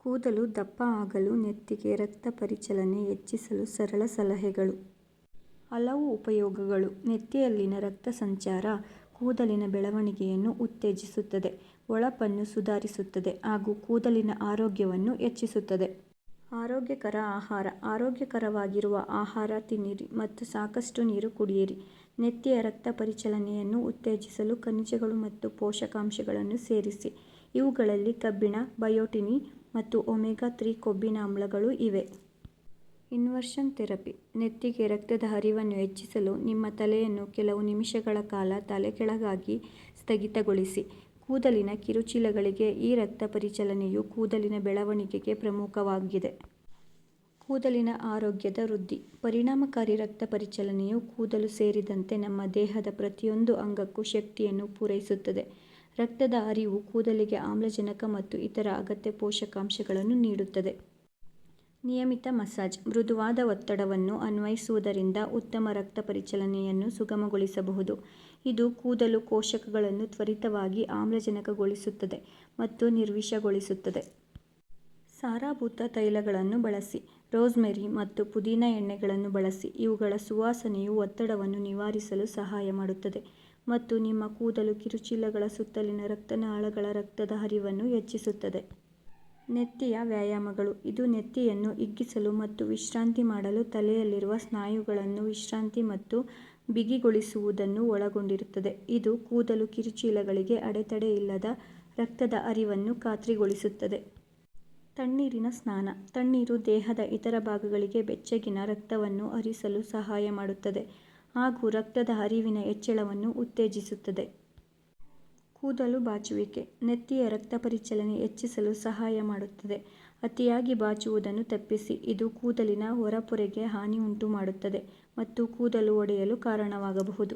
ಕೂದಲು ದಪ್ಪ ಆಗಲು ನೆತ್ತಿಗೆ ರಕ್ತ ಪರಿಚಲನೆ ಹೆಚ್ಚಿಸಲು ಸರಳ ಸಲಹೆಗಳು. ಹಲವು ಉಪಯೋಗಗಳು. ನೆತ್ತಿಯಲ್ಲಿನ ರಕ್ತ ಸಂಚಾರ ಕೂದಲಿನ ಬೆಳವಣಿಗೆಯನ್ನು ಉತ್ತೇಜಿಸುತ್ತದೆ, ಹೊಳಪನ್ನು ಸುಧಾರಿಸುತ್ತದೆ ಹಾಗೂ ಕೂದಲಿನ ಆರೋಗ್ಯವನ್ನು ಹೆಚ್ಚಿಸುತ್ತದೆ. ಆರೋಗ್ಯಕರ ಆಹಾರ. ಆರೋಗ್ಯಕರವಾಗಿರುವ ಆಹಾರ ತಿನ್ನಿರಿ ಮತ್ತು ಸಾಕಷ್ಟು ನೀರು ಕುಡಿಯಿರಿ. ನೆತ್ತಿಯ ರಕ್ತ ಪರಿಚಲನೆಯನ್ನು ಉತ್ತೇಜಿಸಲು ಖನಿಜಗಳು ಮತ್ತು ಪೋಷಕಾಂಶಗಳನ್ನು ಸೇರಿಸಿ. ಇವುಗಳಲ್ಲಿ ಕಬ್ಬಿಣ, ಬಯೋಟಿನ್ ಮತ್ತು ಒಮೆಗಾ-3 ಕೊಬ್ಬಿನ ಆಮ್ಲಗಳು ಇವೆ. Inversion therapy. ನೆತ್ತಿಗೆ ರಕ್ತದ ಹರಿವನ್ನು ಹೆಚ್ಚಿಸಲು ನಿಮ್ಮ ತಲೆಯನ್ನು ಕೆಲವು ನಿಮಿಷಗಳ ಕಾಲ ತಲೆಕೆಳಗಾಗಿ ಸ್ಥಗಿತಗೊಳಿಸಿ. ಕೂದಲಿನ ಕಿರುಚೀಲಗಳಿಗೆ ಈ ರಕ್ತ ಪರಿಚಲನೆಯು ಕೂದಲಿನ ಬೆಳವಣಿಗೆಗೆ ಪ್ರಮುಖವಾಗಿದೆ. ಕೂದಲಿನ ಆರೋಗ್ಯದ ವೃದ್ಧಿ. ಪರಿಣಾಮಕಾರಿ ರಕ್ತ ಪರಿಚಲನೆಯು ಕೂದಲು ಸೇರಿದಂತೆ ನಮ್ಮ ದೇಹದ ಪ್ರತಿಯೊಂದು ಅಂಗಕ್ಕೂ ಶಕ್ತಿಯನ್ನು ಪೂರೈಸುತ್ತದೆ. ರಕ್ತದ ಹರಿವು ಕೂದಲಿಗೆ ಆಮ್ಲಜನಕ ಮತ್ತು ಇತರ ಅಗತ್ಯ ಪೋಷಕಾಂಶಗಳನ್ನು ನೀಡುತ್ತದೆ. ನಿಯಮಿತ ಮಸಾಜ್. ಮೃದುವಾದ ಒತ್ತಡವನ್ನು ಅನ್ವಯಿಸುವುದರಿಂದ ಉತ್ತಮ ರಕ್ತ ಪರಿಚಲನೆಯನ್ನು ಸುಗಮಗೊಳಿಸಬಹುದು. ಇದು ಕೂದಲು ಕೋಶಕಗಳನ್ನು ತ್ವರಿತವಾಗಿ ಆಮ್ಲಜನಕಗೊಳಿಸುತ್ತದೆ ಮತ್ತು ನಿರ್ವಿಷಗೊಳಿಸುತ್ತದೆ. ಸಾರಭೂತ ತೈಲಗಳನ್ನು ಬಳಸಿ. ರೋಸ್ಮೆರಿ ಮತ್ತು ಪುದೀನ ಎಣ್ಣೆಗಳನ್ನು ಬಳಸಿ. ಇವುಗಳ ಸುವಾಸನೆಯು ಒತ್ತಡವನ್ನು ನಿವಾರಿಸಲು ಸಹಾಯ ಮಾಡುತ್ತದೆ ಮತ್ತು ನಿಮ್ಮ ಕೂದಲು ಕಿರುಚೀಲಗಳ ಸುತ್ತಲಿನ ರಕ್ತನಾಳಗಳ ರಕ್ತದ ಹರಿವನ್ನು ಹೆಚ್ಚಿಸುತ್ತದೆ. ನೆತ್ತಿಯ ವ್ಯಾಯಾಮಗಳು. ಇದು ನೆತ್ತಿಯನ್ನು ಹಿಗ್ಗಿಸಲು ಮತ್ತು ವಿಶ್ರಾಂತಿ ಮಾಡಲು ತಲೆಯಲ್ಲಿರುವ ಸ್ನಾಯುಗಳನ್ನು ವಿಶ್ರಾಂತಿ ಮತ್ತು ಬಿಗಿಗೊಳಿಸುವುದನ್ನು ಒಳಗೊಂಡಿರುತ್ತದೆ. ಇದು ಕೂದಲು ಕಿರುಚೀಲಗಳಿಗೆ ಅಡೆತಡೆಯಿಲ್ಲದ ರಕ್ತದ ಹರಿವನ್ನು ಖಾತ್ರಿಗೊಳಿಸುತ್ತದೆ. ತಣ್ಣೀರಿನ ಸ್ನಾನ. ತಣ್ಣೀರು ದೇಹದ ಇತರ ಭಾಗಗಳಿಗೆ ಬೆಚ್ಚಗಿನ ರಕ್ತವನ್ನು ಹರಿಸಲು ಸಹಾಯ ಮಾಡುತ್ತದೆ ಹಾಗೂ ರಕ್ತದ ಹರಿವಿನ ಹೆಚ್ಚಳವನ್ನು ಉತ್ತೇಜಿಸುತ್ತದೆ. ಕೂದಲು ಬಾಚುವಿಕೆ. ನೆತ್ತಿಯ ರಕ್ತ ಪರಿಚಲನೆ ಹೆಚ್ಚಿಸಲು ಸಹಾಯ ಮಾಡುತ್ತದೆ. ಅತಿಯಾಗಿ ಬಾಚುವುದನ್ನು ತಪ್ಪಿಸಿ. ಇದು ಕೂದಲಿನ ಹೊರಪೊರೆಗೆ ಹಾನಿ ಉಂಟುಮಾಡುತ್ತದೆ ಮತ್ತು ಕೂದಲು ಒಡೆಯಲು ಕಾರಣವಾಗಬಹುದು.